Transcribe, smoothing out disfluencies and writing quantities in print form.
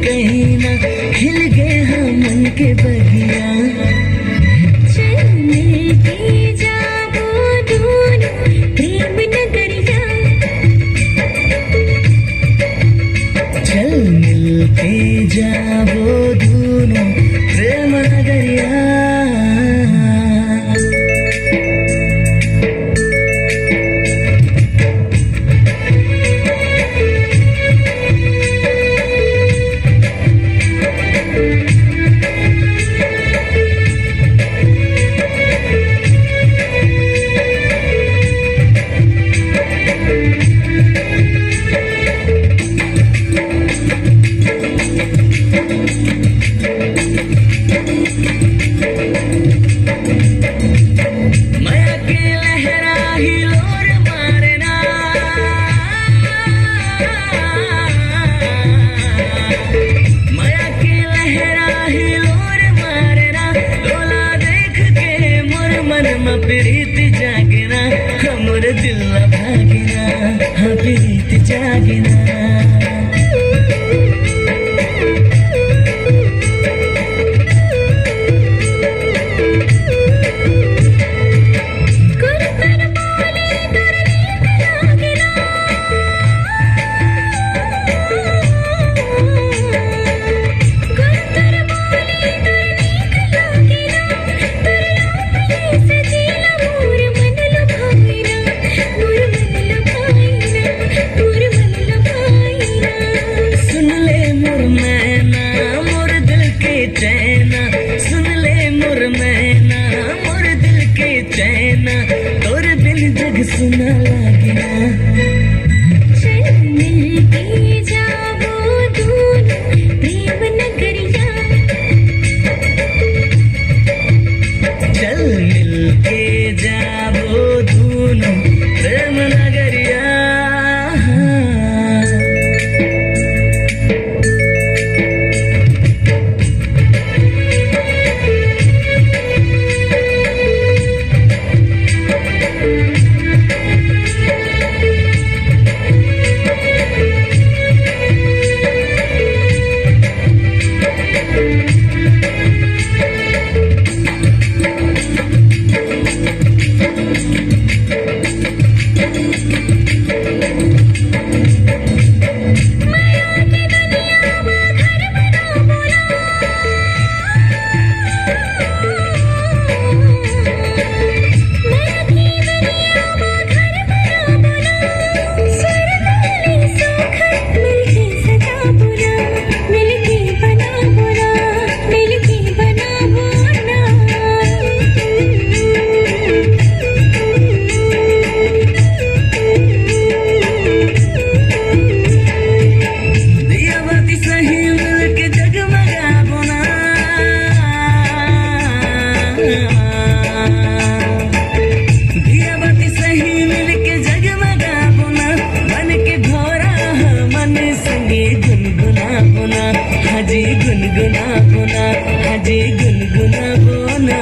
कहीं ना खिल गए हाँ मन के बगिया। चल मिलके जाओ दोनों प्रेम नगरिया। चल मिलके जाओ दोनों प्रेम नगरिया। प्रीत जागना हमर दिल भागना हाँ प्रीत जागना। सुन ले मोर मैना मोर दिल के चैना तोर बिन जग सुना लागना। चल मिलके जाओ दोनों प्रेम नगरिया। चल मिलके जाओ दोनों प्रेम नगरिया। हाजी गुनगुना बोना हाजी गुनगुना बोना।